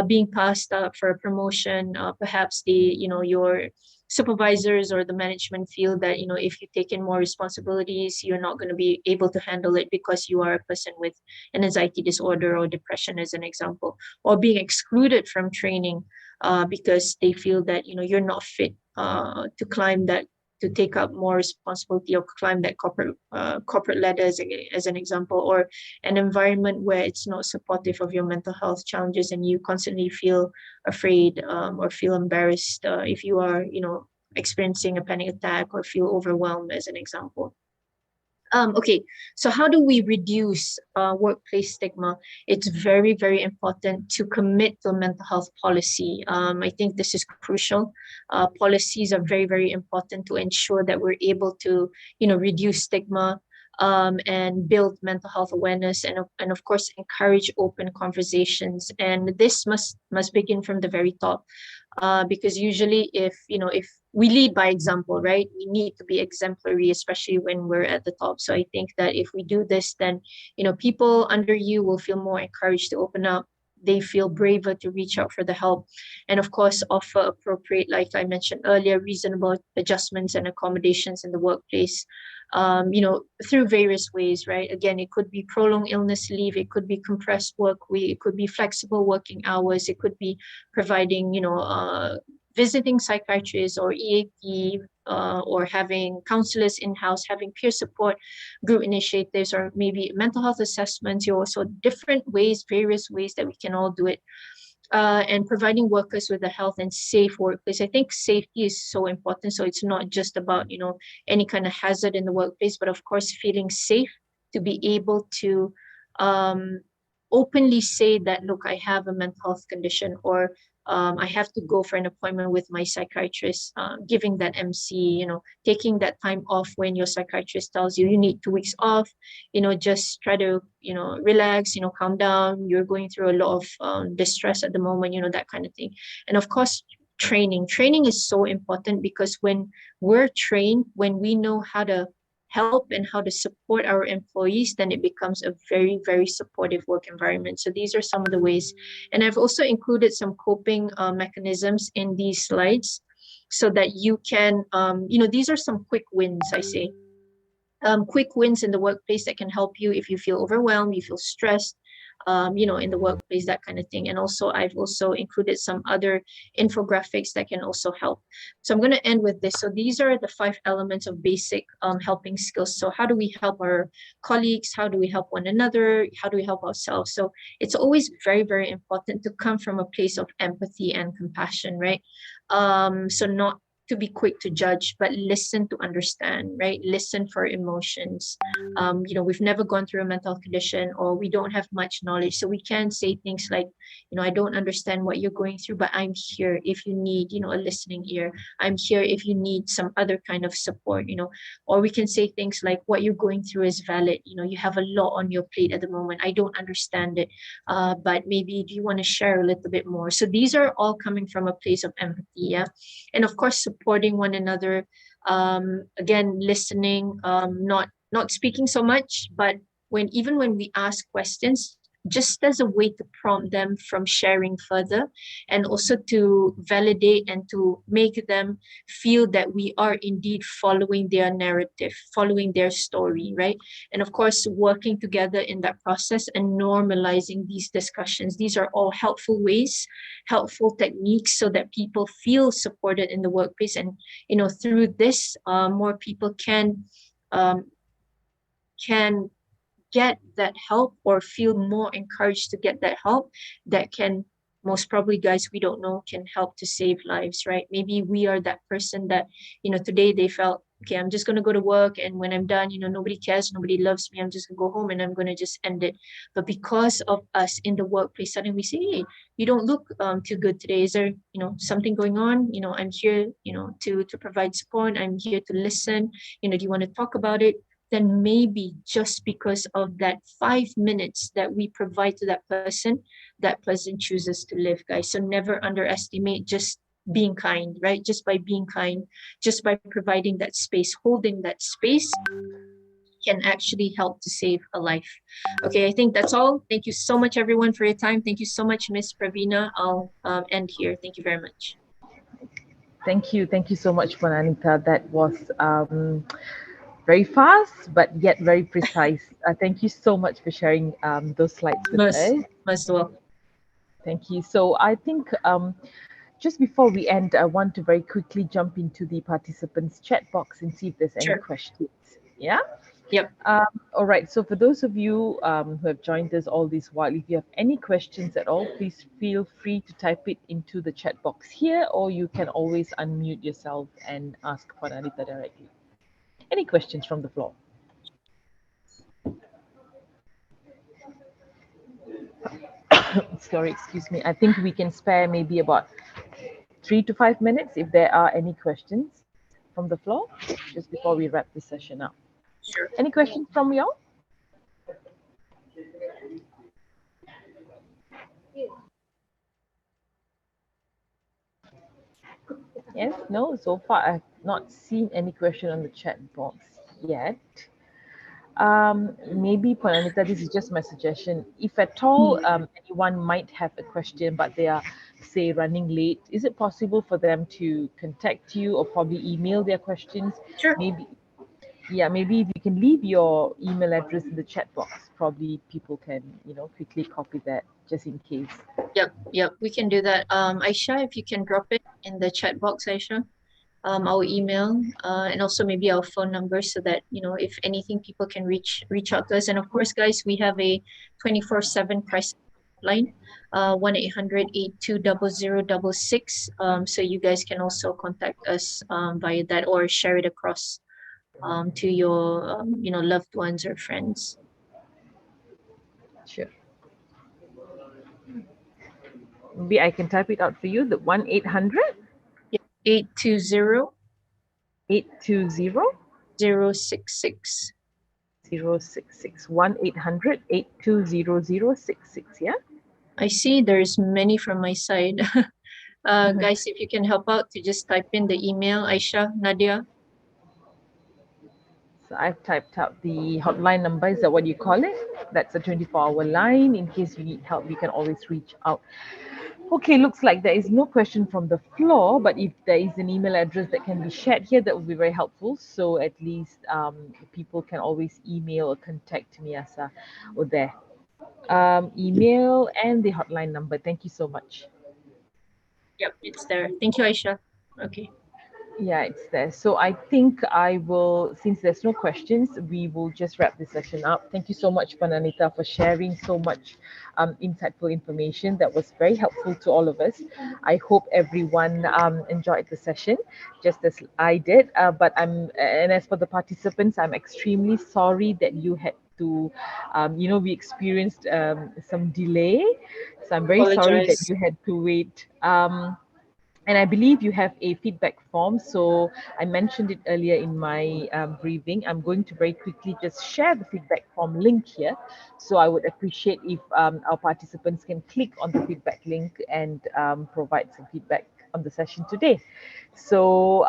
being passed up for a promotion. Perhaps your supervisors or the management feel that if you take in more responsibilities, you're not going to be able to handle it because you are a person with an anxiety disorder or depression as an example, or being excluded from training because they feel that you're not fit to climb that, to take up more responsibility or climb that corporate ladder as an example, or an environment where it's not supportive of your mental health challenges and you constantly feel afraid or feel embarrassed if you are experiencing a panic attack or feel overwhelmed as an example. Okay, so how do we reduce workplace stigma? It's very, very important to commit to a mental health policy. I think this is crucial. Policies are very, very important to ensure that we're able to, reduce stigma and build mental health awareness, and of course encourage open conversations. And this must begin from the very top. Because usually if we lead by example, right, we need to be exemplary, especially when we're at the top. So I think that if we do this, then people under you will feel more encouraged to open up. They feel braver to reach out for the help, and of course offer appropriate, like I mentioned earlier, reasonable adjustments and accommodations in the workplace, through various ways, right? Again, it could be prolonged illness leave, it could be compressed work week, it could be flexible working hours, it could be providing, visiting psychiatrists or EAP, or having counselors in-house, having peer support group initiatives, or maybe mental health assessments. So different ways, various ways that we can all do it. And providing workers with a health and safe workplace. I think safety is so important. So it's not just about, any kind of hazard in the workplace, but of course, feeling safe to be able to openly say that, look, I have a mental health condition, or I have to go for an appointment with my psychiatrist, giving that MC, taking that time off when your psychiatrist tells you need 2 weeks off, just try to, relax, calm down. You're going through a lot of distress at the moment, that kind of thing. And of course, training is so important, because when we're trained, when we know how to help and how to support our employees, then it becomes a very, very supportive work environment. So these are some of the ways. And I've also included some coping mechanisms in these slides so that you can, these are some quick wins, I say. Quick wins in the workplace that can help you if you feel overwhelmed, you feel stressed, in the workplace, that kind of thing. And also, I've also included some other infographics that can also help. So I'm going to end with this. So these are the 5 elements of basic helping skills. So how do we help our colleagues? How do we help one another? How do we help ourselves? So it's always very, very important to come from a place of empathy and compassion, right? So not to be quick to judge, but listen to understand, right? Listen for emotions. We've never gone through a mental condition, or we don't have much knowledge. So we can say things like, I don't understand what you're going through, but I'm here if you need, a listening ear. I'm here if you need some other kind of support, or we can say things like, what you're going through is valid. You have a lot on your plate at the moment. I don't understand it. But maybe do you want to share a little bit more? So these are all coming from a place of empathy. Yeah. And of course, supporting one another. Again, listening, not speaking so much, but even when we ask questions, just as a way to prompt them from sharing further, and also to validate and to make them feel that we are indeed following their narrative, following their story, right? And of course, working together in that process and normalizing these discussions. These are all helpful ways, helpful techniques, so that people feel supported in the workplace. And through this, more people can get that help, or feel more encouraged to get that help, that can, most probably, guys, we don't know, can help to save lives, right? Maybe we are that person that, today they felt, okay, I'm just going to go to work, and when I'm done, nobody cares, nobody loves me, I'm just going to go home and I'm going to just end it. But because of us in the workplace, suddenly we say, hey, you don't look too good today. Is there, something going on? I'm here, to provide support. I'm here to listen. Do you want to talk about it? Then maybe just because of that 5 minutes that we provide to that person chooses to live, guys. So never underestimate just being kind, right? Just by being kind, just by providing that space, holding that space, can actually help to save a life. Okay, I think that's all. Thank you so much, everyone, for your time. Thank you so much, Miss Pravina. I'll end here. Thank you very much. Thank you. Thank you so much, Puan Anita. That was very fast, but yet very precise. Thank you so much for sharing those slides with us. Most welcome. Thank you. So I think just before we end, I want to very quickly jump into the participants chat box and see if there's any questions. Yeah? Yep. All right. So for those of you who have joined us all this while, if you have any questions at all, please feel free to type it into the chat box here, or you can always unmute yourself and ask Puan Anita directly. Any questions from the floor? Sorry, excuse me. I think we can spare maybe about 3 to 5 minutes if there are any questions from the floor, just before we wrap this session up. Sure. Any questions from y'all? Yes, no, so far I've not seen any question on the chat box yet. Maybe, Puan Anita, this is just my suggestion. If at all anyone might have a question, but they are, say, running late, is it possible for them to contact you or probably email their questions? Sure. Maybe if you can leave your email address in the chat box, probably people can, quickly copy that just in case. Yep, we can do that. Aisha, if you can drop it in the chat box, Aisha. Our email, and also maybe our phone number, so that if anything, people can reach out to us. And of course, guys, we have a 24/7 crisis line, 1-800-820066. So you guys can also contact us via that, or share it across to your loved ones or friends. Sure. Maybe I can type it out for you. The 1-800 820 066 1-800-820-066. Yeah. I see there's many from my side. Guys, if you can help out to just type in the email, Aisha, Nadia. So I've typed out the hotline number. Is that what you call it? That's a 24-hour line. In case you need help, you can always reach out. Okay, looks like there is no question from the floor, but if there is an email address that can be shared here, that would be very helpful. So at least people can always email or contact MIASA or there. Email and the hotline number. Thank you so much. Yep, it's there. Thank you, Aisha. Okay. Yeah, it's there. So I think I will, since there's no questions, we will just wrap this session up. Thank you so much, Puan Anita, for sharing so much insightful information that was very helpful to all of us. I hope everyone enjoyed the session, just as I did. And as for the participants, I'm extremely sorry that you had to, we experienced some delay. So I'm very sorry that Apologize. you had to wait. And I believe you have a feedback form. So I mentioned it earlier in my briefing. I'm going to very quickly just share the feedback form link here. So I would appreciate if our participants can click on the feedback link and provide some feedback on the session today. So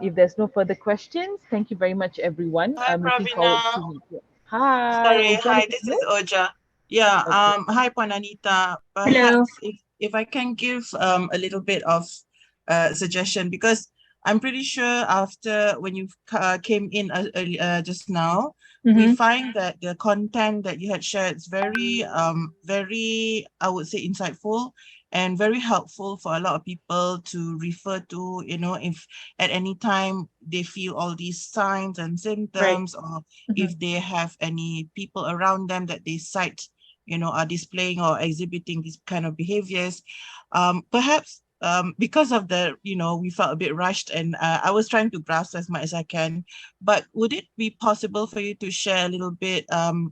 if there's no further questions, thank you very much, everyone. Hi, I'm looking forward Pravina. to meet you. Hi, Sorry, Oja, hi, is it this is you? Oja. Yeah, Okay. hi, Puan Anita. Hello. Perhaps if I can give a little bit of suggestion, because I'm pretty sure after when you came in just now, we find that the content that you had shared is very, I would say, insightful and very helpful for a lot of people to refer to, if at any time they feel all these signs and Right. symptoms, or if they have any people around them that they cite, are displaying or exhibiting these kind of behaviors. Perhaps because of we felt a bit rushed, and I was trying to grasp as much as I can, but would it be possible for you to share a little bit,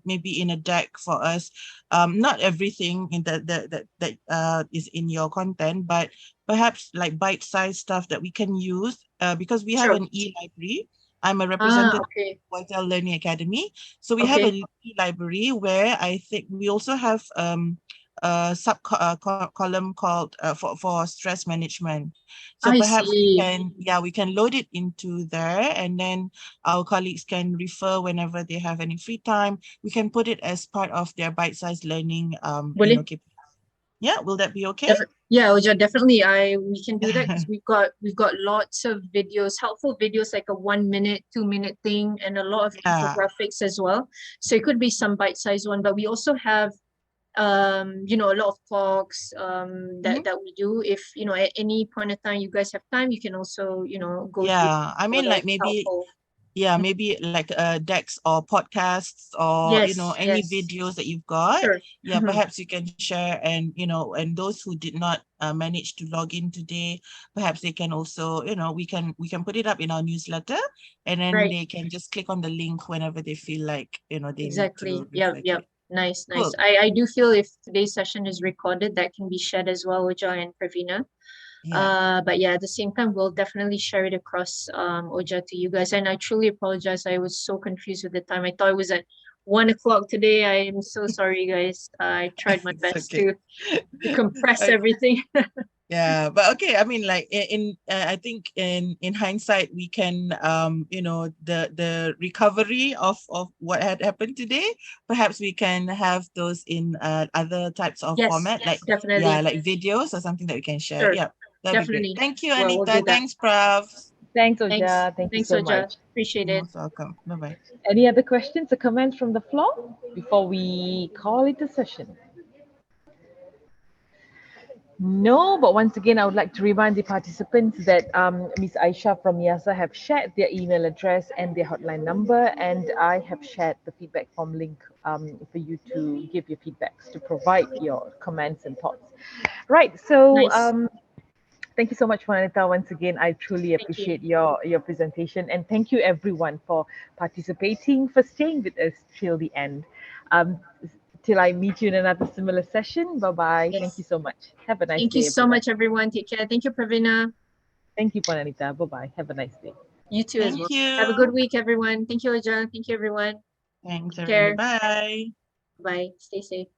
maybe in a deck for us, not everything in that is in your content, but perhaps like bite-sized stuff that we can use, because we have Sure. an e-library. I'm a representative Okay. of YTL Learning Academy. So we have Okay. a e-library where I think we also have a column called for stress management. So I perhaps see. we can load it into there, and then our colleagues can refer whenever they have any free time. We can put it as part of their bite-sized learning, Boleh? Yeah, will that be okay? Yeah, Oja, definitely. We can do that because we've got lots of videos, helpful videos, like a 1 minute, 2 minute thing, and a lot of infographics as well. So it could be some bite-sized one, but we also have a lot of talks that we do. If at any point of time you guys have time, you can also go through Yeah, I mean, whatever like maybe, helpful. maybe like decks or podcasts, or Yes, any yes. videos that you've got. Sure. Yeah, perhaps you can share, and and those who did not manage to log in today, perhaps they can also, we can put it up in our newsletter, and then Right. they can just click on the link whenever they feel like they need Exactly. to Yep, refer to yep. it. Nice, nice. Cool. I do feel if today's session is recorded, that can be shared as well with Oja and Pravina. Yeah. But yeah, at the same time, we'll definitely share it across Oja to you guys. And I truly apologize. I was so confused with the time. I thought it was at 1 o'clock today. I am so sorry, guys. I tried my best okay. to compress everything. Yeah, but okay. I mean, like I think in hindsight, we can the recovery of what had happened today. Perhaps we can have those in other types of Yes, format, like definitely. like videos or something that we can share. Sure, Yeah, that'd be great. definitely. Thank you, Well, we'll Anita. do that. Thanks, Prav. Thanks, Thanks. Oja. Thank you Thanks, so Oja. much. Appreciate You're it. most welcome. Bye bye. Any other questions or comments from the floor before we call it a session? No, but once again, I would like to remind the participants that Ms. Aisha from MIASA have shared their email address and their hotline number, and I have shared the feedback form link for you to give your feedbacks, to provide your comments and thoughts. Right, so Nice. thank you so much, Anita. Once again, I truly Thank you. appreciate your presentation, and thank you everyone for participating, for staying with us till the end. Till I meet you in another similar session. Bye-bye. Yes. Thank you so much. Have a nice Thank you day, so everyone. much, everyone. Take care. Thank you, Pravina. Thank you, Anita. Bye-bye. Have a nice day. You too as well. Thank you. Have a good week, everyone. Thank you, Oja. Thank you, everyone. Thanks, Take everybody. care. Bye. Bye. Stay safe.